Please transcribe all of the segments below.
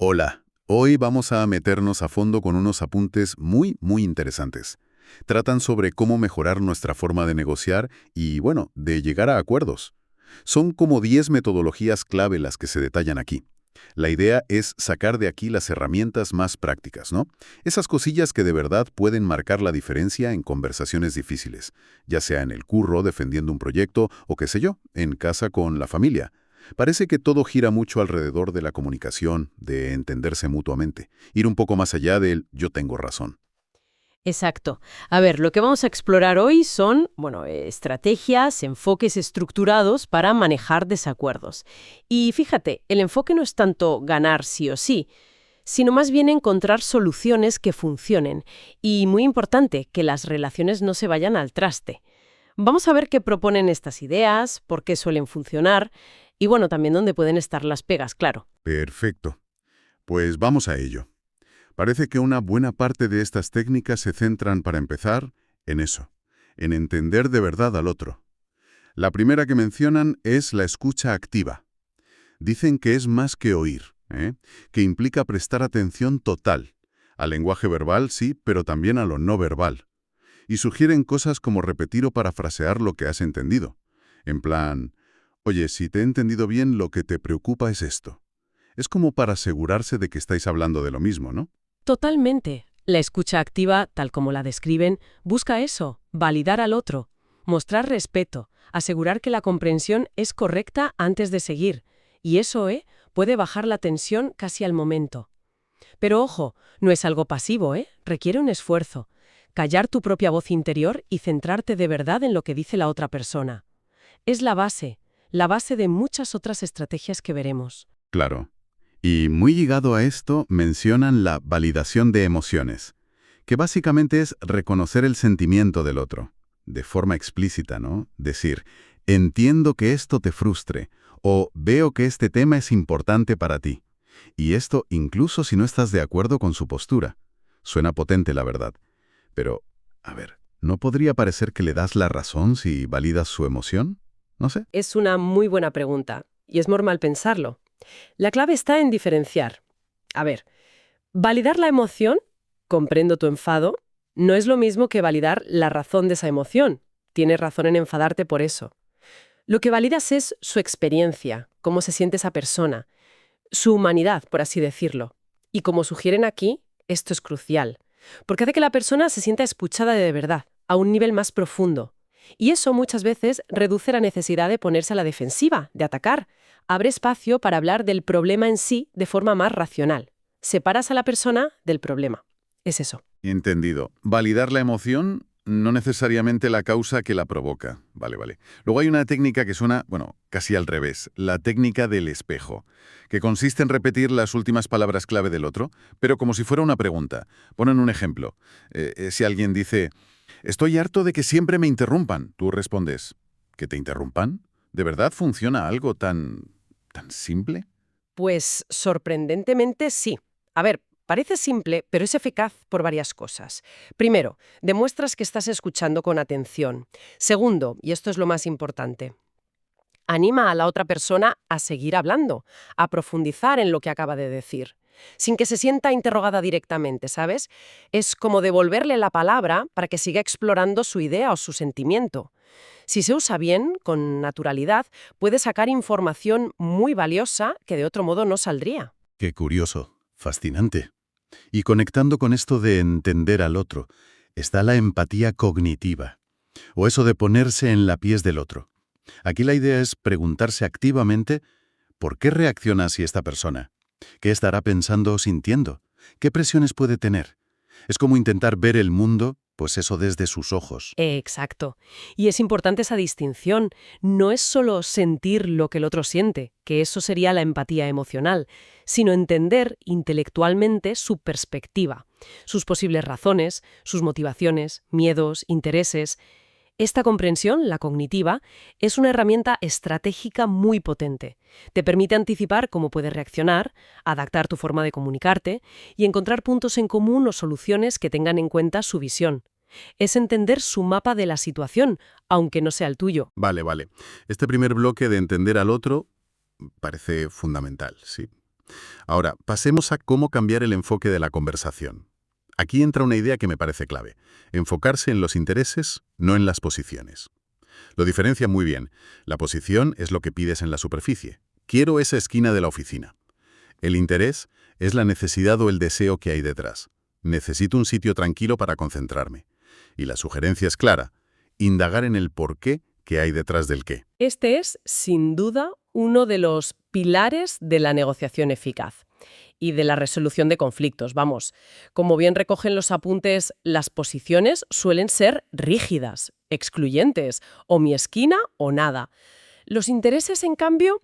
Hola, hoy vamos a meternos a fondo con unos apuntes muy interesantes. Tratan sobre cómo mejorar nuestra forma de negociar y, bueno, de llegar a acuerdos. Son como 10 metodologías clave las que se detallan aquí. La idea es sacar de aquí las herramientas más prácticas, ¿no? Esas cosillas que de verdad pueden marcar la diferencia en conversaciones difíciles, ya sea en el curro, defendiendo un proyecto o qué sé yo, en casa con la familia. Parece que todo gira mucho alrededor de la comunicación, de entenderse mutuamente, ir un poco más allá del yo tengo razón. Exacto. A ver, lo que vamos a explorar hoy son, bueno, estrategias, enfoques estructurados para manejar desacuerdos. Y fíjate, el enfoque no es tanto ganar sí o sí, sino más bien encontrar soluciones que funcionen. Y muy importante, que las relaciones no se vayan al traste. Vamos a ver qué proponen estas ideas, por qué suelen funcionar y, bueno, también dónde pueden estar las pegas, claro. Perfecto. Pues vamos a ello. Parece que una buena parte de estas técnicas se centran, para empezar, en eso, en entender de verdad al otro. La primera que mencionan es la escucha activa. Dicen que es más que oír, que implica prestar atención total. Al lenguaje verbal, sí, pero también a lo no verbal. Y sugieren cosas como repetir o parafrasear lo que has entendido. En plan, oye, si te he entendido bien, lo que te preocupa es esto. Es como para asegurarse de que estáis hablando de lo mismo, ¿no? Totalmente. La escucha activa, tal como la describen, busca eso, validar al otro, mostrar respeto, asegurar que la comprensión es correcta antes de seguir. Y eso, puede bajar la tensión casi al momento. Pero ojo, no es algo pasivo, requiere un esfuerzo. Callar tu propia voz interior y centrarte de verdad en lo que dice la otra persona. Es la base de muchas otras estrategias que veremos. Claro. Y muy ligado a esto, mencionan la validación de emociones, que básicamente es reconocer el sentimiento del otro, de forma explícita, ¿no? Decir, entiendo que esto te frustre, o veo que este tema es importante para ti. Y esto incluso si no estás de acuerdo con su postura. Suena potente, la verdad. Pero, a ver, ¿no podría parecer que le das la razón si validas su emoción? No sé. Es una muy buena pregunta, y es normal pensarlo. La clave está en diferenciar. A ver, validar la emoción, comprendo tu enfado, no es lo mismo que validar la razón de esa emoción. Tienes razón en enfadarte por eso. Lo que validas es su experiencia, cómo se siente esa persona, su humanidad, por así decirlo. Y como sugieren aquí, esto es crucial, porque hace que la persona se sienta escuchada de verdad, a un nivel más profundo. Y eso muchas veces reduce la necesidad de ponerse a la defensiva, de atacar. Abre espacio para hablar del problema en sí de forma más racional. Separas a la persona del problema. Es eso. Entendido. Validar la emoción, no necesariamente la causa que la provoca. Vale. Luego hay una técnica que suena, bueno, casi al revés, la técnica del espejo, que consiste en repetir las últimas palabras clave del otro, pero como si fuera una pregunta. Ponen un ejemplo. Si alguien dice, estoy harto de que siempre me interrumpan, tú respondes, ¿que te interrumpan? ¿De verdad funciona algo tan simple? Pues sorprendentemente sí. A ver, parece simple, pero es eficaz por varias cosas. Primero, demuestras que estás escuchando con atención. Segundo, y esto es lo más importante, anima a la otra persona a seguir hablando, a profundizar en lo que acaba de decir, sin que se sienta interrogada directamente, ¿sabes? Es como devolverle la palabra para que siga explorando su idea o su sentimiento. Si se usa bien, con naturalidad, puede sacar información muy valiosa que de otro modo no saldría. Qué curioso, fascinante. Y conectando con esto de entender al otro, está la empatía cognitiva, o eso de ponerse en la piel del otro. Aquí la idea es preguntarse activamente ¿por qué reacciona así esta persona? ¿Qué estará pensando o sintiendo? ¿Qué presiones puede tener? Es como intentar ver el mundo, pues eso desde sus ojos. Exacto. Y es importante esa distinción. No es solo sentir lo que el otro siente, que eso sería la empatía emocional, sino entender intelectualmente su perspectiva, sus posibles razones, sus motivaciones, miedos, intereses. Esta comprensión, la cognitiva, es una herramienta estratégica muy potente. Te permite anticipar cómo puedes reaccionar, adaptar tu forma de comunicarte y encontrar puntos en común o soluciones que tengan en cuenta su visión. Es entender su mapa de la situación, aunque no sea el tuyo. Vale. Este primer bloque de entender al otro parece fundamental, sí. Ahora, pasemos a cómo cambiar el enfoque de la conversación. Aquí entra una idea que me parece clave. Enfocarse en los intereses, no en las posiciones. Lo diferencia muy bien. La posición es lo que pides en la superficie. Quiero esa esquina de la oficina. El interés es la necesidad o el deseo que hay detrás. Necesito un sitio tranquilo para concentrarme. Y la sugerencia es clara. Indagar en el por qué que hay detrás del qué. Este es, sin duda, uno de los pilares de la negociación eficaz y de la resolución de conflictos. Vamos, como bien recogen los apuntes, las posiciones suelen ser rígidas, excluyentes, o mi esquina o nada. Los intereses, en cambio,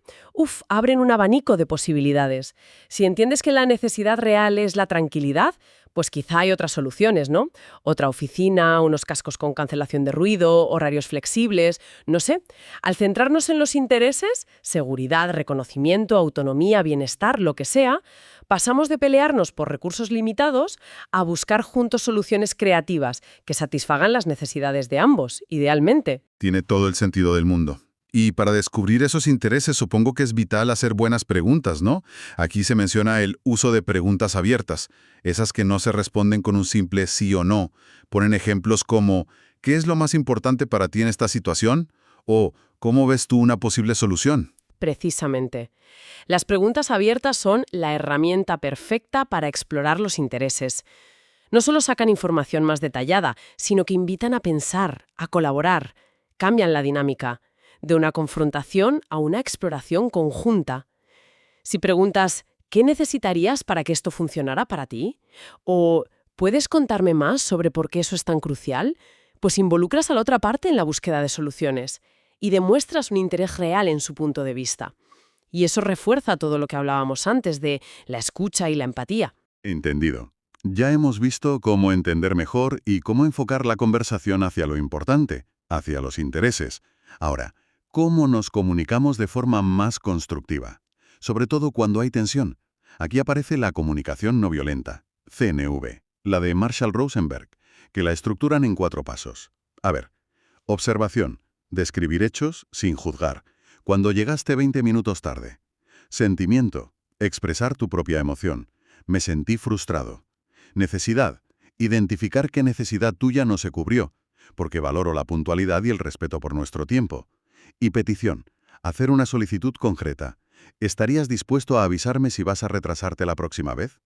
abren un abanico de posibilidades. Si entiendes que la necesidad real es la tranquilidad, pues quizá hay otras soluciones, ¿no? Otra oficina, unos cascos con cancelación de ruido, horarios flexibles, no sé. Al centrarnos en los intereses, seguridad, reconocimiento, autonomía, bienestar, lo que sea, pasamos de pelearnos por recursos limitados a buscar juntos soluciones creativas que satisfagan las necesidades de ambos, idealmente. Tiene todo el sentido del mundo. Y para descubrir esos intereses supongo que es vital hacer buenas preguntas, ¿no? Aquí se menciona el uso de preguntas abiertas, esas que no se responden con un simple sí o no. Ponen ejemplos como ¿qué es lo más importante para ti en esta situación? O ¿cómo ves tú una posible solución? Precisamente. Las preguntas abiertas son la herramienta perfecta para explorar los intereses. No solo sacan información más detallada, sino que invitan a pensar, a colaborar, cambian la dinámica de una confrontación a una exploración conjunta. Si preguntas, ¿qué necesitarías para que esto funcionara para ti? ¿O puedes contarme más sobre por qué eso es tan crucial? Pues involucras a la otra parte en la búsqueda de soluciones y demuestras un interés real en su punto de vista. Y eso refuerza todo lo que hablábamos antes de la escucha y la empatía. Entendido. Ya hemos visto cómo entender mejor y cómo enfocar la conversación hacia lo importante, hacia los intereses. Ahora, ¿cómo nos comunicamos de forma más constructiva? Sobre todo cuando hay tensión. Aquí aparece la comunicación no violenta, CNV, la de Marshall Rosenberg, que la estructuran en 4 pasos. A ver, observación, describir hechos sin juzgar, cuando llegaste 20 minutos tarde. Sentimiento, expresar tu propia emoción. Me sentí frustrado. Necesidad, identificar qué necesidad tuya no se cubrió, porque valoro la puntualidad y el respeto por nuestro tiempo. Y petición, hacer una solicitud concreta. ¿Estarías dispuesto a avisarme si vas a retrasarte la próxima vez?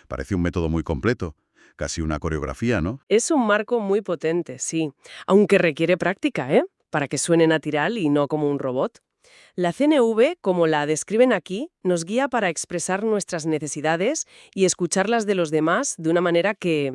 Parece un método muy completo, casi una coreografía, ¿no? Es un marco muy potente, sí, aunque requiere práctica, para que suene natural y no como un robot. La CNV, como la describen aquí, nos guía para expresar nuestras necesidades y escucharlas de los demás de una manera que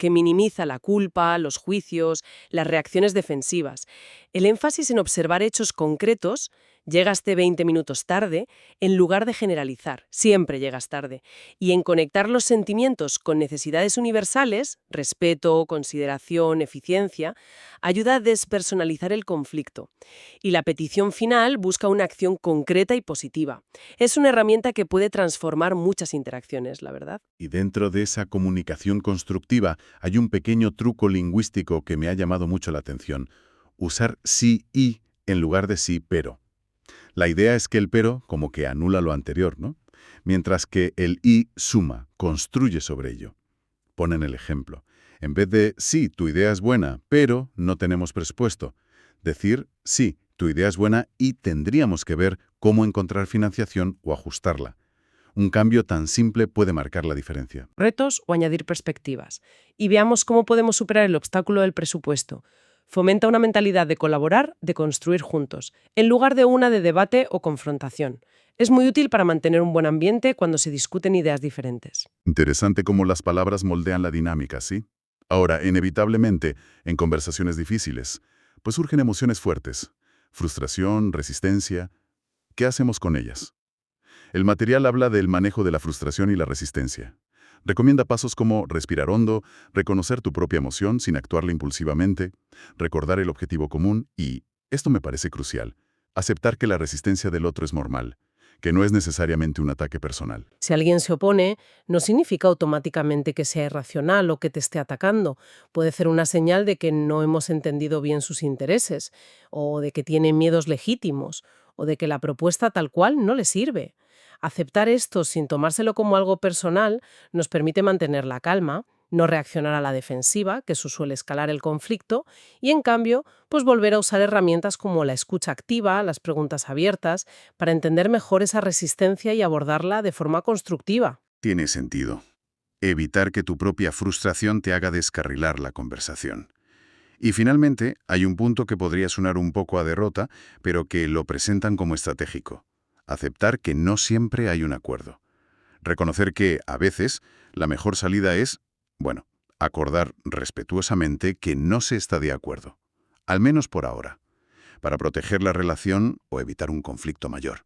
minimiza la culpa, los juicios, las reacciones defensivas. El énfasis en observar hechos concretos, llegaste 20 minutos tarde, en lugar de generalizar, siempre llegas tarde, y en conectar los sentimientos con necesidades universales, respeto, consideración, eficiencia, ayuda a despersonalizar el conflicto. Y la petición final busca una acción concreta y positiva. Es una herramienta que puede transformar muchas interacciones, la verdad. Y dentro de esa comunicación constructiva hay un pequeño truco lingüístico que me ha llamado mucho la atención. Usar sí y en lugar de sí pero. La idea es que el pero como que anula lo anterior, ¿no? Mientras que el y suma, construye sobre ello. Ponen el ejemplo. En vez de sí, tu idea es buena, pero no tenemos presupuesto. Decir sí, tu idea es buena y tendríamos que ver cómo encontrar financiación o ajustarla. Un cambio tan simple puede marcar la diferencia. Retos o añadir perspectivas. Y veamos cómo podemos superar el obstáculo del presupuesto. Fomenta una mentalidad de colaborar, de construir juntos, en lugar de una de debate o confrontación. Es muy útil para mantener un buen ambiente cuando se discuten ideas diferentes. Interesante cómo las palabras moldean la dinámica, ¿sí? Ahora, inevitablemente, en conversaciones difíciles, pues surgen emociones fuertes. Frustración, resistencia. ¿Qué hacemos con ellas? El material habla del manejo de la frustración y la resistencia. Recomienda pasos como respirar hondo, reconocer tu propia emoción sin actuarla impulsivamente, recordar el objetivo común y, esto me parece crucial, aceptar que la resistencia del otro es normal, que no es necesariamente un ataque personal. Si alguien se opone, no significa automáticamente que sea irracional o que te esté atacando. Puede ser una señal de que no hemos entendido bien sus intereses, o de que tiene miedos legítimos, o de que la propuesta tal cual no le sirve. Aceptar esto sin tomárselo como algo personal nos permite mantener la calma, no reaccionar a la defensiva, que eso suele escalar el conflicto, y en cambio, pues volver a usar herramientas como la escucha activa, las preguntas abiertas, para entender mejor esa resistencia y abordarla de forma constructiva. Tiene sentido. Evitar que tu propia frustración te haga descarrilar la conversación. Y finalmente, hay un punto que podría sonar un poco a derrota, pero que lo presentan como estratégico. Aceptar que no siempre hay un acuerdo. Reconocer que, a veces, la mejor salida es, bueno, acordar respetuosamente que no se está de acuerdo. Al menos por ahora, para proteger la relación o evitar un conflicto mayor.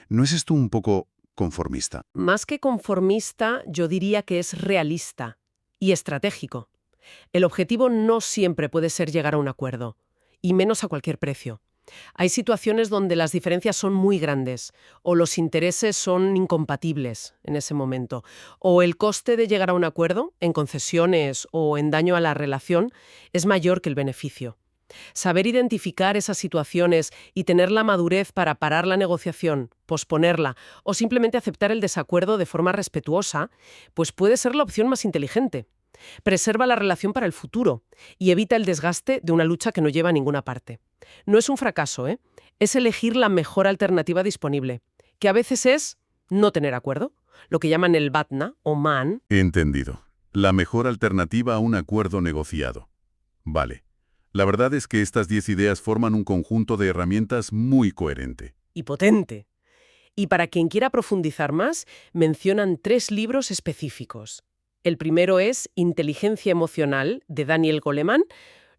¿No es esto un poco conformista? Más que conformista, yo diría que es realista y estratégico. El objetivo no siempre puede ser llegar a un acuerdo, y menos a cualquier precio. Hay situaciones donde las diferencias son muy grandes, o los intereses son incompatibles en ese momento, o el coste de llegar a un acuerdo, en concesiones o en daño a la relación, es mayor que el beneficio. Saber identificar esas situaciones y tener la madurez para parar la negociación, posponerla o simplemente aceptar el desacuerdo de forma respetuosa, pues puede ser la opción más inteligente. Preserva la relación para el futuro y evita el desgaste de una lucha que no lleva a ninguna parte. No es un fracaso, ¿eh? Es elegir la mejor alternativa disponible, que a veces es no tener acuerdo, lo que llaman el batna o man. Entendido. La mejor alternativa a un acuerdo negociado. Vale. La verdad es que estas 10 ideas forman un conjunto de herramientas muy coherente. Y potente. Y para quien quiera profundizar más, mencionan 3 libros específicos. El primero es Inteligencia Emocional, de Daniel Goleman.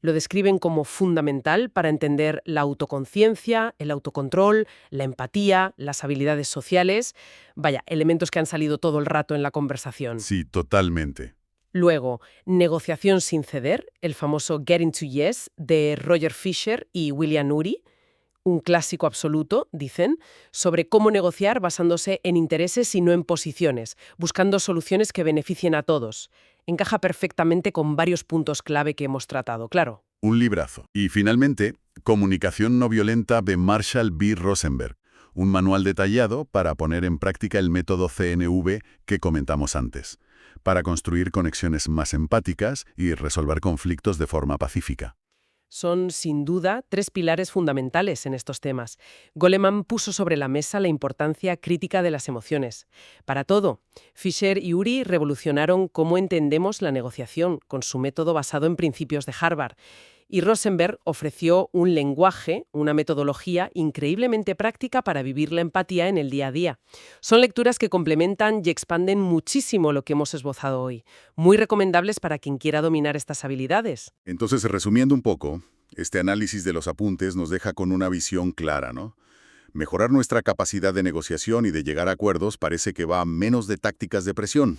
Lo describen como fundamental para entender la autoconciencia, el autocontrol, la empatía, las habilidades sociales. Vaya, elementos que han salido todo el rato en la conversación. Sí, totalmente. Luego, Negociación sin ceder, el famoso Getting to Yes, de Roger Fisher y William Ury. Un clásico absoluto, dicen, sobre cómo negociar basándose en intereses y no en posiciones, buscando soluciones que beneficien a todos. Encaja perfectamente con varios puntos clave que hemos tratado, claro. Un librazo. Y finalmente, Comunicación no violenta de Marshall B. Rosenberg, un manual detallado para poner en práctica el método CNV que comentamos antes, para construir conexiones más empáticas y resolver conflictos de forma pacífica. Son, sin duda, 3 pilares fundamentales en estos temas. Goleman puso sobre la mesa la importancia crítica de las emociones. Para todo, Fisher y Ury revolucionaron cómo entendemos la negociación con su método basado en principios de Harvard. Y Rosenberg ofreció un lenguaje, una metodología increíblemente práctica para vivir la empatía en el día a día. Son lecturas que complementan y expanden muchísimo lo que hemos esbozado hoy. Muy recomendables para quien quiera dominar estas habilidades. Entonces, resumiendo un poco, este análisis de los apuntes nos deja con una visión clara, ¿no? Mejorar nuestra capacidad de negociación y de llegar a acuerdos parece que va menos de tácticas de presión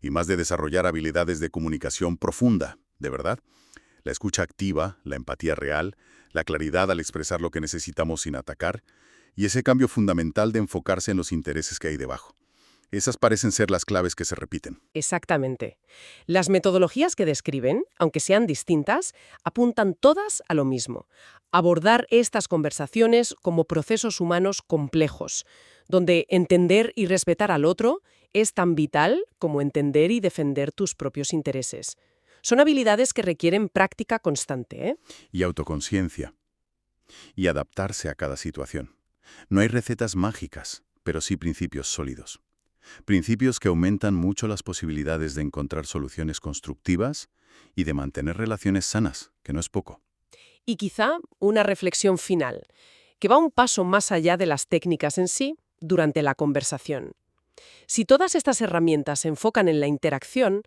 y más de desarrollar habilidades de comunicación profunda, ¿de verdad? La escucha activa, la empatía real, la claridad al expresar lo que necesitamos sin atacar, y ese cambio fundamental de enfocarse en los intereses que hay debajo. Esas parecen ser las claves que se repiten. Exactamente. Las metodologías que describen, aunque sean distintas, apuntan todas a lo mismo. Abordar estas conversaciones como procesos humanos complejos, donde entender y respetar al otro es tan vital como entender y defender tus propios intereses. Son habilidades que requieren práctica constante, ¿eh? Y autoconciencia. Y adaptarse a cada situación. No hay recetas mágicas, pero sí principios sólidos. Principios que aumentan mucho las posibilidades de encontrar soluciones constructivas y de mantener relaciones sanas, que no es poco. Y quizá una reflexión final, que va un paso más allá de las técnicas en sí durante la conversación. Si todas estas herramientas se enfocan en la interacción,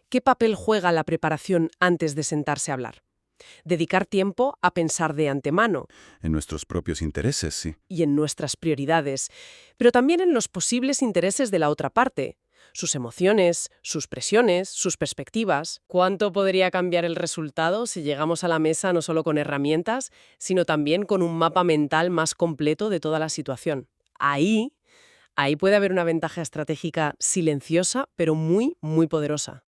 ¿qué papel juega la preparación antes de sentarse a hablar? Dedicar tiempo a pensar de antemano. En nuestros propios intereses, sí. Y en nuestras prioridades, pero también en los posibles intereses de la otra parte, sus emociones, sus presiones, sus perspectivas. ¿Cuánto podría cambiar el resultado si llegamos a la mesa no solo con herramientas, sino también con un mapa mental más completo de toda la situación? Ahí puede haber una ventaja estratégica silenciosa, pero muy, muy poderosa.